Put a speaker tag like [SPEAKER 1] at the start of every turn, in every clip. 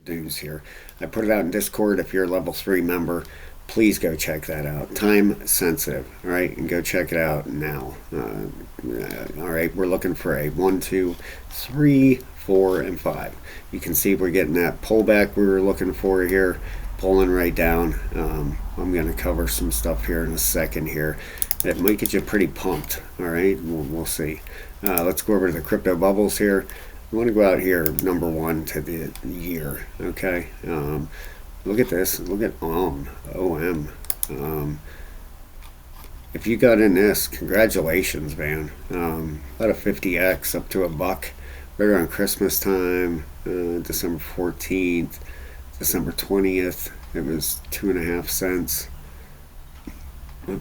[SPEAKER 1] news here. I put it out in Discord. If you're a level 3 member, please go check that out. Time sensitive, all right? And go check it out now. All right, we're looking for a 1, 2, 3, 4, and 5. You can see we're getting that pullback we were looking for here, pulling right down. I'm going to cover some stuff here in a second here. It might get you pretty pumped, all right? We'll see. Let's go over to the crypto bubbles here. We want to go out here, number 1 to the year, okay? Look at this. Look at OM. If you got in this, congratulations, man. About a 50x up to $1 right around Christmas time, December 14th, December 20th. It was 2.5 cents.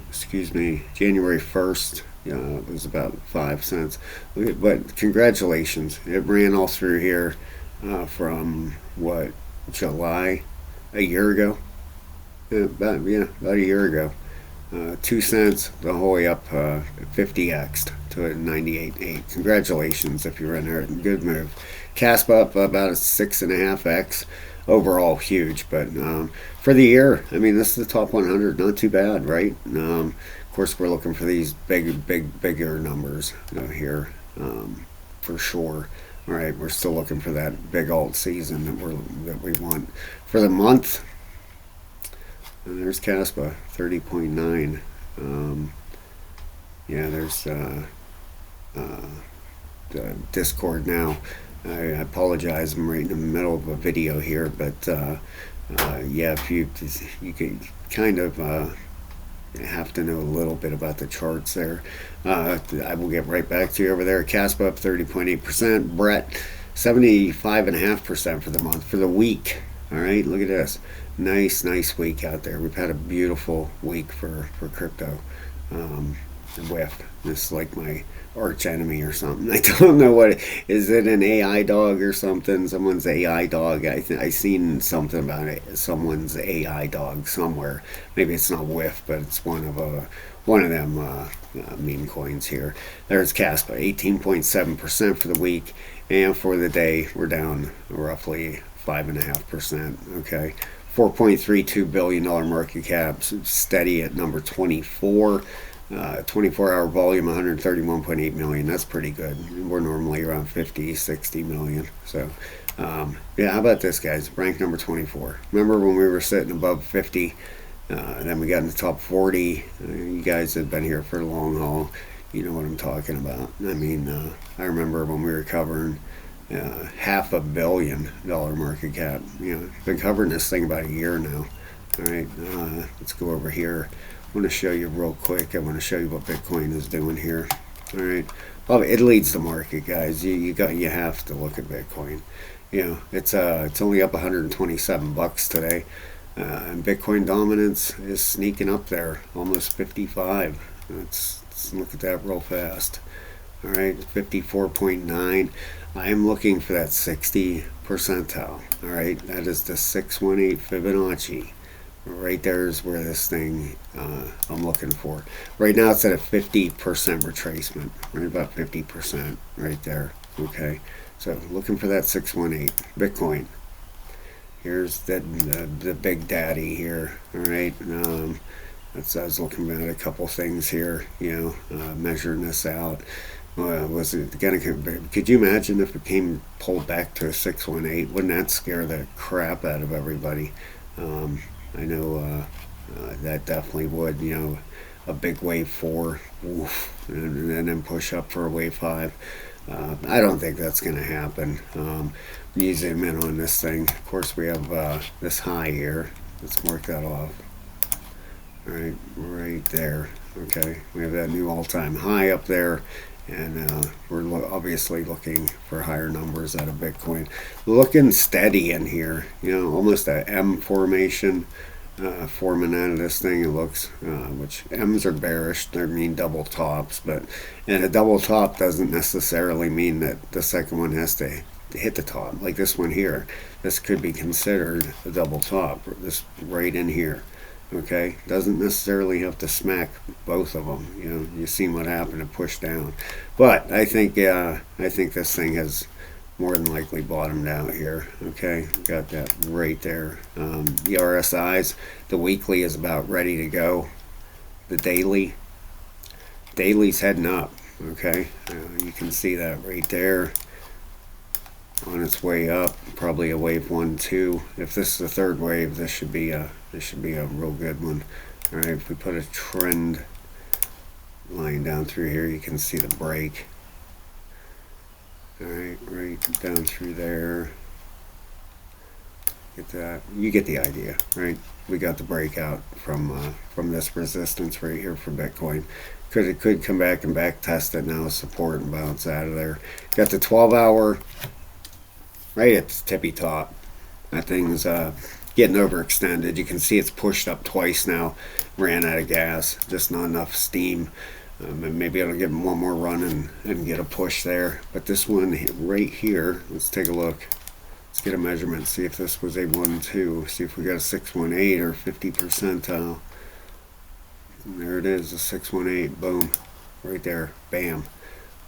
[SPEAKER 1] Excuse me, January 1st. It was about 5 cents. But congratulations. It ran all through here from what, July? A year ago? About a year ago. 2 cents the whole way up 50x to 98.8. Congratulations if you're in there. Good move. Caspa up about a 6.5x. Overall huge, but for the year, I mean, this is the top 100. Not too bad, right? Of course, we're looking for these bigger numbers here for sure. All right, we're still looking for that big alt season that we want for the month. And there's Kaspa 30.9. Yeah, there's the Discord now. I apologize. I'm right in the middle of a video here, but yeah, if you could kind of have to know a little bit about the charts there. I will get right back to you over there. Caspa up 30.8%. Brett 75.5% for the month. For the week, all right, look at this. Nice week out there. We've had a beautiful week for crypto. With this, like my arch enemy or something. I don't know what is it, an AI dog or something? Someone's AI dog. I seen something about it. Someone's AI dog somewhere. Maybe it's not Whiff, but it's one of them meme coins here. There's Caspa, 18.7% for the week, and for the day we're down roughly 5.5%. Okay. $4.32 billion market cap, steady at number 24. 24-hour volume 131.8 million. That's pretty good. We're normally around 50, 60 million. So yeah, how about this, guys? Rank number 24. Remember when we were sitting above 50, then we got in the top 40. You guys have been here for a long haul. You know what I'm talking about. I mean, I remember when we were covering $500 million market cap. Been covering this thing about a year now. All right, let's go over here. I want to show you real quick. I want to show you what Bitcoin is doing here. All right. Well, it leads the market, guys. You have to look at Bitcoin. It's only up $127 today, and Bitcoin dominance is sneaking up there, almost 55. Let's look at that real fast. All right, 54.9. I am looking for that 60 percentile. All right, that is the 618 Fibonacci. Right there is where this thing I'm looking for. Right now it's at a 50% retracement. Right about 50% right there. Okay. So looking for that 618. Bitcoin. Here's the big daddy here. All right. I was looking at a couple things here, measuring this out. Was it gonna? Could you imagine if it came pulled back to a 618? Wouldn't that scare the crap out of everybody? I know that definitely would. A big wave 4, oof, and then push up for a wave 5. I don't think that's going to happen. You zoom in on this thing. Of course, we have this high here. Let's mark that off. All right there. Okay, we have that new all-time high up there. And we're obviously looking for higher numbers out of Bitcoin. Looking steady in here, almost a M formation forming out of this thing. It looks, which M's are bearish. They mean double tops, and a double top doesn't necessarily mean that the second one has to hit the top. Like this one here, this could be considered a double top. This right in here. Okay, doesn't necessarily have to smack both of them. You've seen what happened to push down, but I think this thing has more than likely bottomed out here. Okay, got that right there. The RSIs, the weekly is about ready to go. The daily's heading up. Okay, you can see that right there on its way up. Probably a wave 1, 2. If this is the third wave, this should be a real good one. All right, if we put a trend line down through here, you can see the break. All right, right down through there. Get that? You get the idea, right? We got the breakout from this resistance right here for Bitcoin. It could come back and back test it now, support and bounce out of there. Got the 12-hour right at the tippy top. That thing's getting overextended. You can see it's pushed up twice now. Ran out of gas, just not enough steam. And maybe it'll get one more run and get a push there. But this one right here, let's take a look. Let's get a measurement, see if this was a 1, 2. See if we got a 618 or 50 percentile. And there it is, a 618. Boom. Right there. Bam.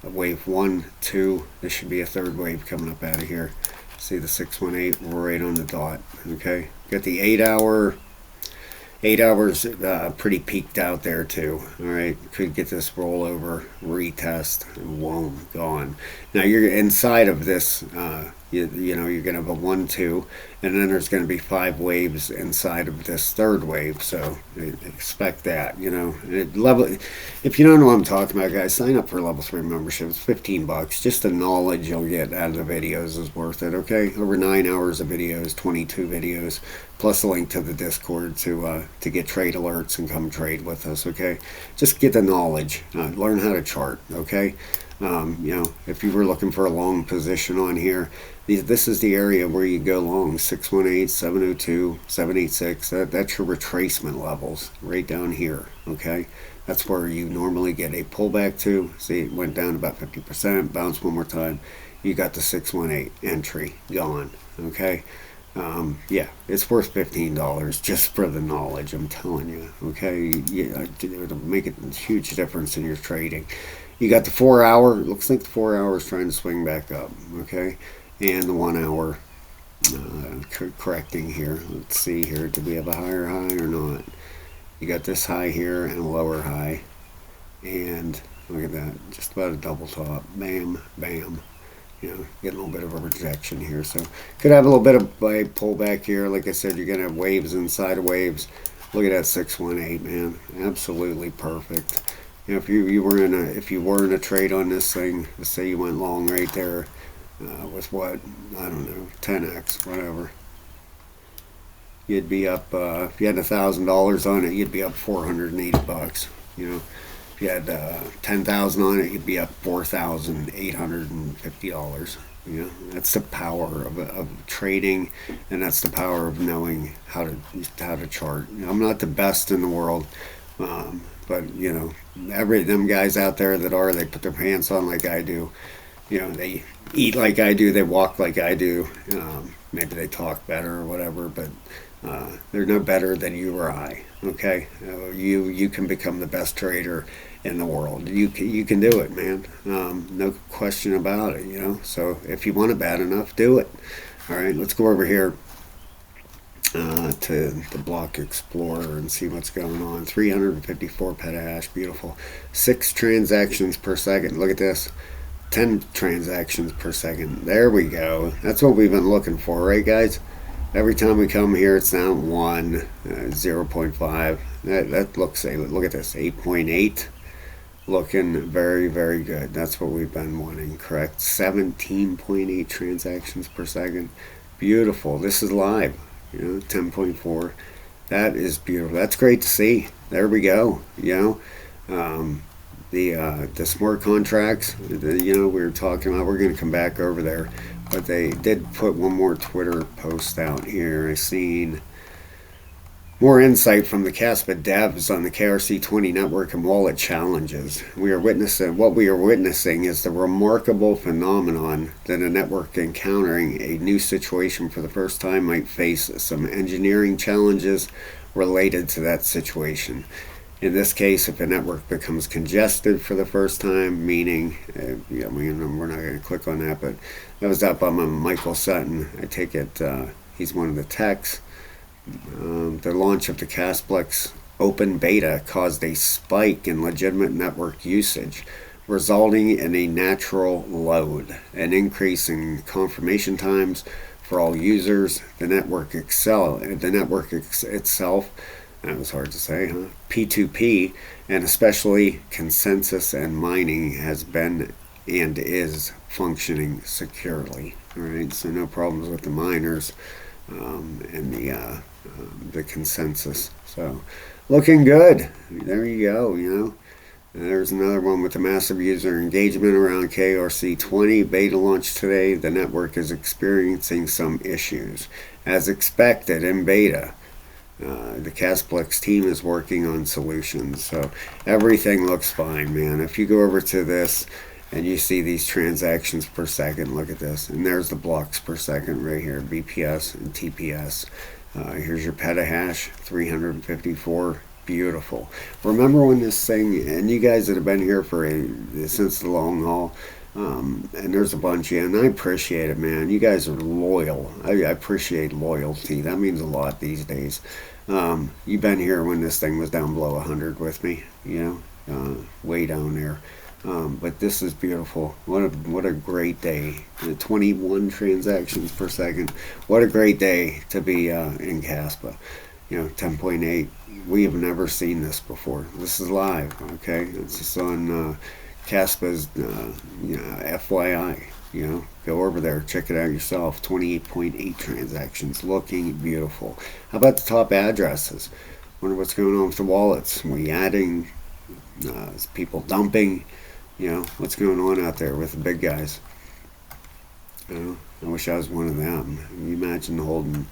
[SPEAKER 1] A wave 1, 2. This should be a third wave coming up out of here. See the 618 right on the dot. Okay. Got the 8-hour. 8 hours pretty peaked out there too. All right, could get this rollover, retest, and boom, gone. Now you're inside of this. You know you're gonna have a 1, 2, and then there's gonna be 5 waves inside of this third wave. So expect that. You know, if you don't know what I'm talking about, guys, sign up for level 3 membership. It's $15. Just the knowledge you'll get out of the videos is worth it. Okay, over 9 hours of videos, 22 videos, plus a link to the Discord to get trade alerts and come trade with us. Okay, just get the knowledge, learn how to chart. Okay. You know, if you were looking for a long position on here, this is the area where you go long. 618, 702, 786. That's your retracement levels right down here. Okay, that's where you normally get a pullback to. See, it went down about 50%, bounced one more time. You got the 618 entry gone. Okay. Yeah, it's worth $15 just for the knowledge. I'm telling you. Okay, yeah, it'll make a huge difference in your trading. You got the 4-hour. Looks like the 4-hour is trying to swing back up. Okay, and the 1-hour correcting here. Let's see here. Do we have a higher high or not? You got this high here and a lower high, and look at that. Just about a double top. Bam, bam. You know, get a little bit of a rejection here, so could have a little bit of a pullback here. Like I said, you're gonna have waves inside of waves. Look at that 618, man, absolutely perfect. You know, if you were in a trade on this thing, let's say you went long right there with what, I don't know, 10x, whatever, you'd be up. If you had $1,000 on it, you'd be up $480. You know. If you had 10,000 on it, you'd be up $4,850. You know, that's the power of trading, and that's the power of knowing how to chart. You know, I'm not the best in the world, but you know, them guys out there they put their pants on like I do. You know, they eat like I do, they walk like I do. Maybe they talk better or whatever, but they're no better than you or I. Okay, you can become the best trader in the world. You can do it, man. No question about it. You know. So if you want it bad enough, do it. All right, let's go over here to the Block Explorer and see what's going on. 354 petahash, beautiful. 6 transactions per second. Look at this. 10 transactions per second. There we go. That's what we've been looking for, right, guys? Every time we come here, it's down 1, 0.5. That looks, look at this, 8.8. Looking very, very good. That's what we've been wanting, correct? 17.8 transactions per second. Beautiful. This is live. You know, 10.4. That is beautiful. That's great to see. There we go. You know, the smart contracts. You know, we were talking about. We're going to come back over there. But they did put one more Twitter post out here. I seen more insight from the Kaspa devs on the KRC20 network and wallet challenges. What we are witnessing is the remarkable phenomenon that a network encountering a new situation for the first time might face some engineering challenges related to that situation. In this case, if a network becomes congested for the first time, meaning, yeah, we're not going to click on that, but that was up on Michael Sutton. I take it he's one of the techs. The launch of the Casplex open beta caused a spike in legitimate network usage, resulting in a natural load, an increase in confirmation times for all users. The network itself, that was hard to say, huh? P2P, and especially consensus and mining has been and is functioning securely. All right, so no problems with the miners and the consensus. So looking good. There you go. There's another one with the massive user engagement around KRC20 beta launch today. The network is experiencing some issues, as expected in beta. The Casplex team is working on solutions, so everything looks fine, man. If you go over to this and you see these transactions per second, look at this, and there's the blocks per second right here, BPS and TPS. Here's your petahash, 354. Beautiful. Remember when this thing, and you guys that have been here since the long haul, and there's a bunch of you, and I appreciate it, man. You guys are loyal. I appreciate loyalty. That means a lot these days. You've been here when this thing was down below 100 with me, way down there. But this is beautiful. What a great day. 21 transactions per second. What a great day to be in Caspa. 10.8. We have never seen this before. This is live, okay? It's just on Caspa's, FYI. Go over there, check it out yourself. 28.8 transactions, looking beautiful. How about the top addresses? Wonder what's going on with the wallets. Are we adding? Is people dumping? What's going on out there with the big guys? I wish I was one of them. Can you imagine holding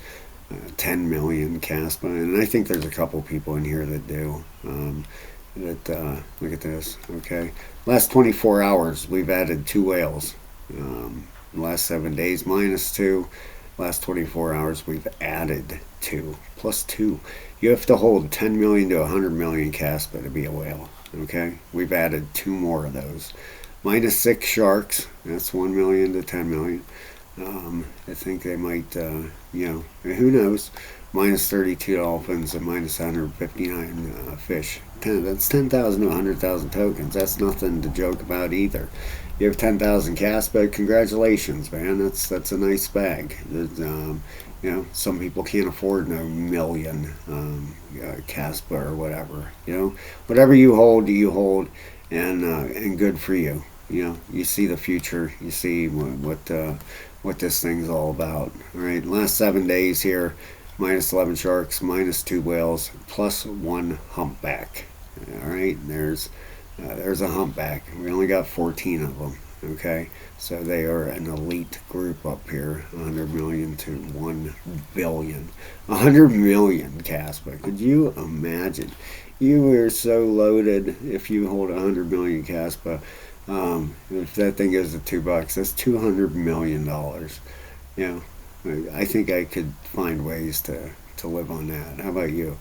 [SPEAKER 1] 10 million Caspa? And I think there's a couple people in here that do. Look at this. Okay, last 24 hours we've added 2 whales. Last 7 days -2. Last 24 hours we've added 2 +2. You have to hold 10 million to 100 million Caspa to be a whale. Okay, we've added 2 more of those. -6 sharks. That's 1 million to 10 million. I think they might, who knows? -32 dolphins and -159 fish. That's 10,000 to 100,000 tokens. That's nothing to joke about either. You have 10,000 Caspa. Congratulations, man. That's a nice bag. Some people can't afford no million Caspa or whatever. Whatever you hold, and good for you. You see the future. You see what this thing's all about. All right, last 7 days here, -11 sharks, -2 whales, +1 humpback. All right, there's a humpback. We only got 14 of them. Okay, so they are an elite group up here. 100 million to 1 billion. 100 million Caspa. Could you imagine? You are so loaded if you hold 100 million Caspa. If that thing goes to $2, that's $200 million. I think I could find ways to live on that. How about you?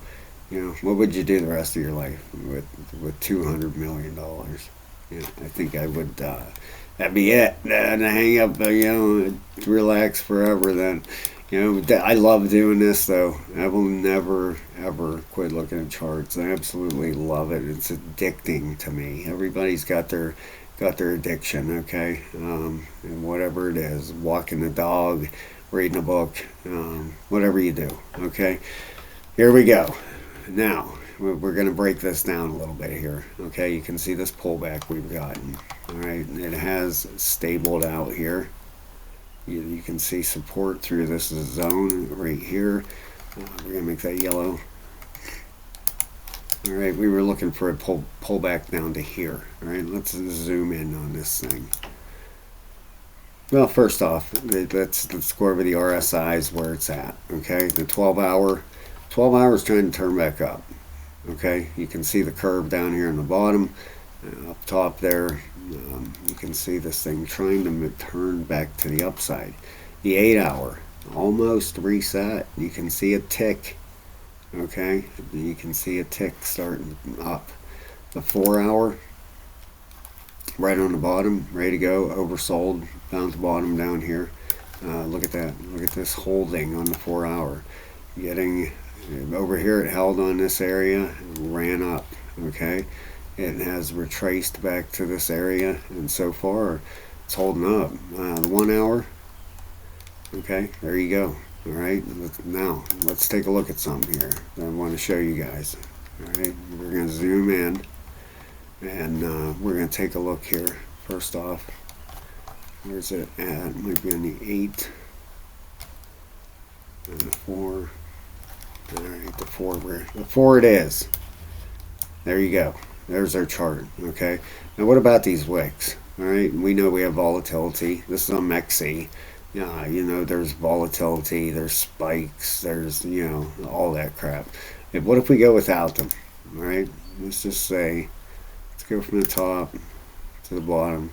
[SPEAKER 1] What would you do the rest of your life with $200 million? I think I would. That'd be it. And hang up. Relax forever. Then. I love doing this though. I will never ever quit looking at charts. I absolutely love it. It's addicting to me. Everybody's got their addiction, okay? And whatever it is, walking the dog, reading a book, whatever you do, okay? Here we go. Now, we're going to break this down a little bit here, okay? You can see this pullback we've gotten, all right? It has stabled out here. You can see support through this zone right here. We're going to make that yellow. All right, we were looking for a pullback down to here. All right, let's zoom in on this thing. Well, first off, let's go over the RSIs where it's at. Okay, the 12 hours trying to turn back up. Okay, you can see the curve down here in the bottom, up top there. You can see this thing trying to turn back to the upside. The 8 hour almost reset. You can see a tick. Okay, you can see a tick starting up. The 4 hour, right on the bottom, ready to go, oversold, down to bottom down here. Look at that. Look at this holding on the 4 hour. Getting over here, it held on this area, ran up. Okay, it has retraced back to this area, and so far it's holding up. The 1 hour, okay, there you go. All right, now let's take a look at something here that I want to show you guys. All right, we're going to zoom in, and we're going to take a look here. First off, where's it at? It might be on the 8 and the 4. All right, the 4, where the 4 it is. There you go. There's our chart. Okay, now what about these wicks? All right, we know we have volatility. This is on MEXC. Yeah, you know, there's volatility, there's spikes, there's, you know, all that crap. What if we go without them? All right, let's just say, let's go from the top to the bottom,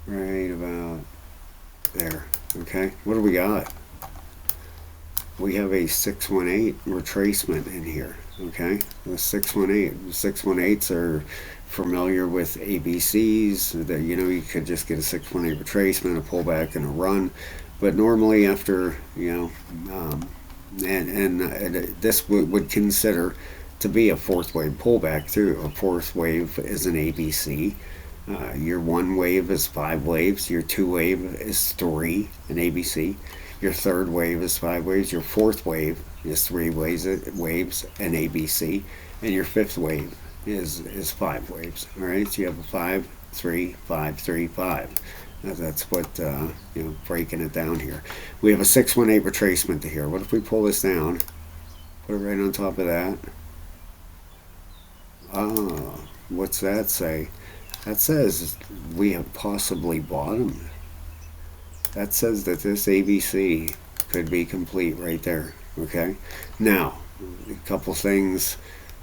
[SPEAKER 1] right about there. Okay, what do we got? We have a 618 retracement in here. Okay, the 618. The 618s are familiar with ABCs. That, you know, you could just get a 618 retracement, a pullback, and a run. But normally after, you know, this would consider to be a fourth wave pullback too. A fourth wave is an ABC. Your one wave is 5 waves. Your 2 wave is 3, an ABC. Your third wave is 5 waves. Your fourth wave is 3 waves, an ABC. And your fifth wave is 5 waves. All right, so you have a 5, 3, 5, 3, 5. That's what, you know, breaking it down here. We have a 618 retracement to here. What if we pull this down, put it right on top of that? Ah, what's that say? That says we have possibly bottomed. That says that this ABC could be complete right there. Okay, now a couple things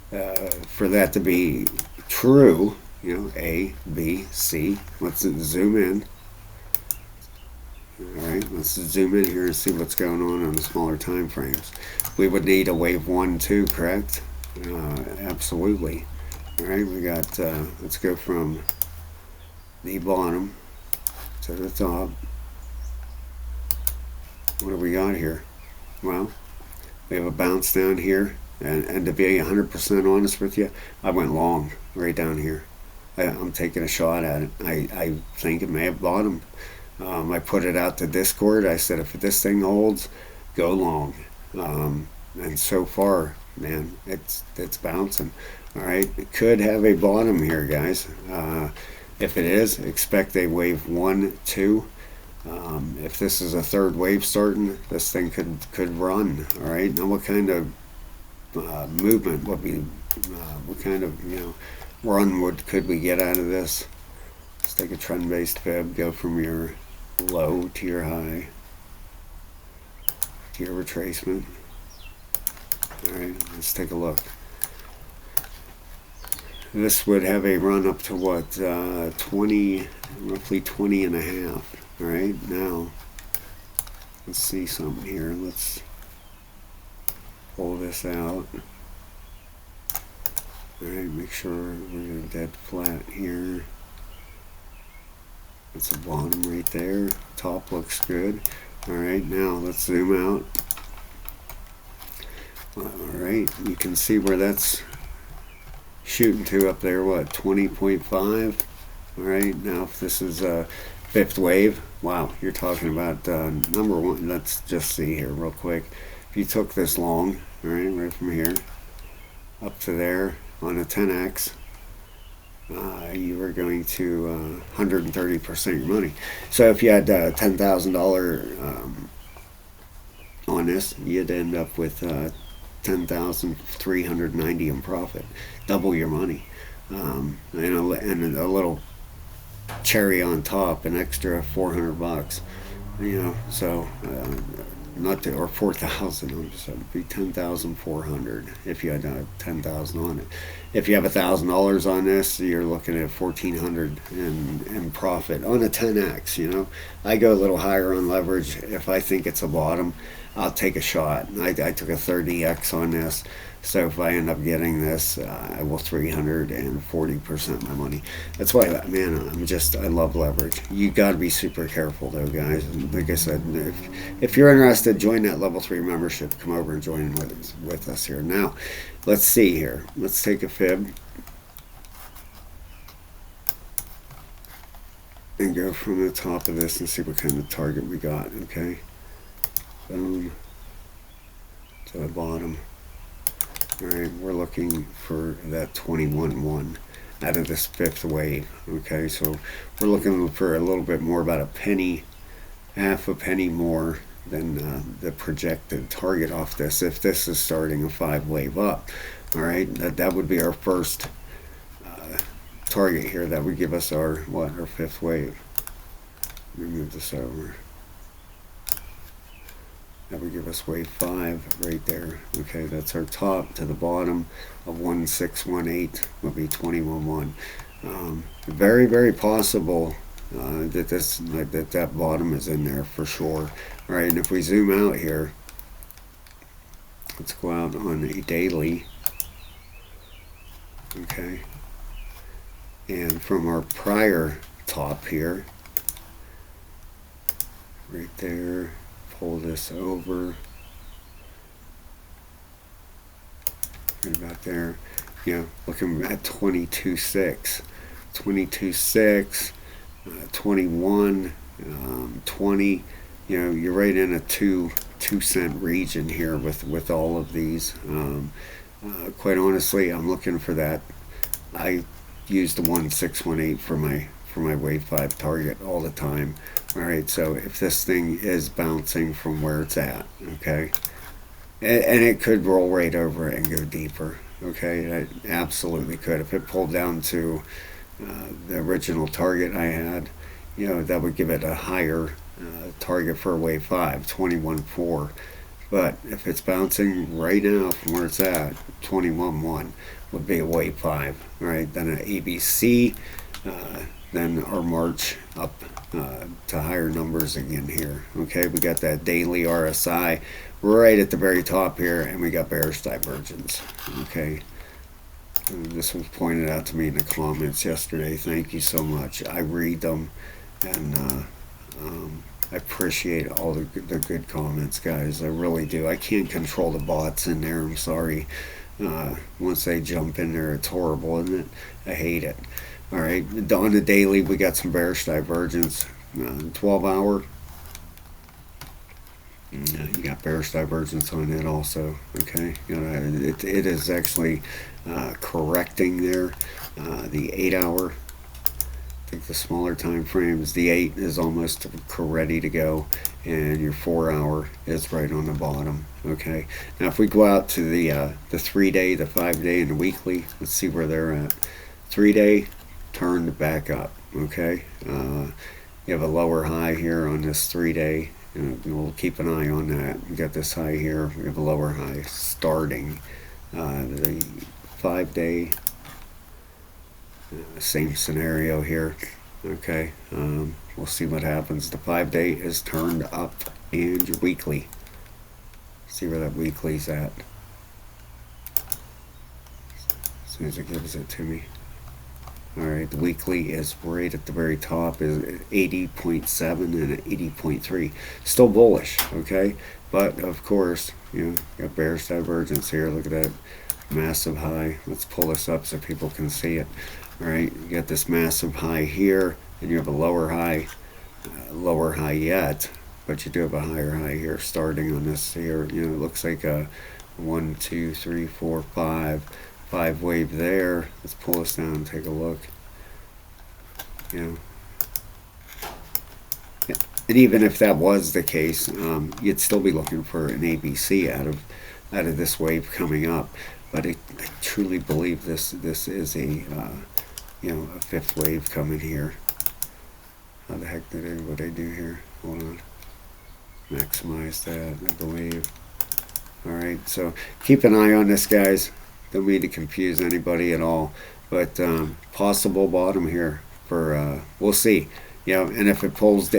[SPEAKER 1] for that to be true. You know, A, B, C. Let's zoom in. All right, let's zoom in here and see what's going on the smaller time frames. We would need a wave 1, 2, correct? Absolutely. All right, we got. Let's go from the bottom to the top. What do we got here? Well, we have a bounce down here, and to be 100% honest with you, I went long right down here. I'm taking a shot at it. I think it may have bottomed. I put it out to Discord. I said, if this thing holds, go long. And so far, man, it's bouncing. All right, it could have a bottom here, guys. If it is, expect a wave 1, 2. If this is a third wave starting, this thing could run. All right, now what kind of movement would be? What kind of, you know, run could we get out of this? Let's take a trend-based fib, go from your low to your high to your retracement. All right, let's take a look. This would have a run up to what, 20, roughly 20 and a half. All right, now let's see something here. Let's pull this out. All right, make sure we're dead flat here. That's a bottom right there. Top looks good. All right, now let's zoom out. All right, you can see where that's shooting to up there. What, 20.5? All right, now if this is a fifth wave, wow, you're talking about number one. Let's just see here real quick. If you took this long, all right from here up to there on a 10x, you were going to 130% your money. So if you had $10,000 on this, you'd end up with 10,390 in profit, double your money, and a little cherry on top, an extra $400. You know, so not to, or 4,000. I'm just it'd be 10,400 if you had 10,000 on it. If you have $1,000 on this, you're looking at 1,400 in profit on a 10x. You know, I go a little higher on leverage if I think it's a bottom. I'll take a shot. I took a 30x on this. So if I end up getting this, I will 340% my money. That's why, man, I love leverage. You got to be super careful though, guys. And like I said, if you're interested, join that level 3 membership. Come over and join with us here. Now, let's see here. Let's take a fib and go from the top of this and see what kind of target we got. Okay, boom to the bottom. All right, we're looking for that 21.1 out of this fifth wave. Okay, so we're looking for a little bit more, about a penny, half a penny more than the projected target off this. If this is starting a 5 wave up, all right, that would be our first target here. That would give us our fifth wave. Let me move this over. That would give us wave 5 right there. Okay, that's our top to the bottom of 1618 will be 21.1. Very, very possible that bottom is in there for sure. All right, and if we zoom out here, let's go out on a daily. Okay, and from our prior top here, right there. Pull this over right about there. Yeah, looking at 22.6, 22.6, 21, 20. You know, you're right in a 2 cent region here with all of these. Quite honestly, I'm looking for that. I use the 1618 for my wave 5 target all the time. All right, so if this thing is bouncing from where it's at, okay, and it could roll right over it and go deeper, okay, it absolutely could. If it pulled down to the original target I had, you know, that would give it a higher target for wave 5, 21.4. But if it's bouncing right now from where it's at, 21.1 would be a wave 5, all right, then an ABC, then our march up to higher numbers again here. Okay, we got that daily RSI right at the very top here, and we got bearish divergence. Okay, and this was pointed out to me in the comments yesterday. Thank you so much. I read them, and I appreciate all the good comments, guys. I really do. I can't control the bots in there. I'm sorry. Once they jump in there, it's horrible, isn't it? I hate it. All right, on the daily, we got some bearish divergence. 12 hour, you got bearish divergence on it also. Okay, it is actually correcting there. The 8 hour, I think the smaller time frames, the 8 is almost ready to go, and your 4 hour is right on the bottom. Okay, now if we go out to the 3 day, the 5 day, and the weekly, let's see where they're at. 3 day turned back up. Okay, you have a lower high here on this 3 day, and we'll keep an eye on that. We got this high here, we have a lower high starting. The 5 day, same scenario here. Okay, we'll see what happens. The 5 day is turned up, and your weekly, see where that weekly's at as soon as it gives it to me. All right, the weekly is right at the very top, is 80.7 and 80.3. Still bullish, okay? But of course, you know, got bearish divergence here. Look at that massive high. Let's pull this up so people can see it. All right, you got this massive high here, and you have a lower high yet, but you do have a higher high here starting on this here. You know, it looks like a 1, 2, 3, 4, 5 wave there. Let's pull this down and take a look. You know, and even if that was the case, you'd still be looking for an ABC out of this wave coming up. But I truly believe this is a you know, a fifth wave coming here. How the heck what I do here? Hold on. maximize that, I believe. All right, so keep an eye on this, guys. Don't mean to confuse anybody at all, but possible bottom here for we'll see. And if it pulls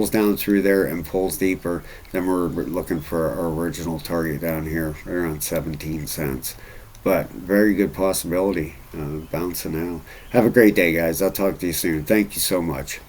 [SPEAKER 1] down through there and pulls deeper, then we're looking for our original target down here around 17 cents. But very good possibility bouncing out. Have a great day, guys. I'll talk to you soon. Thank you so much.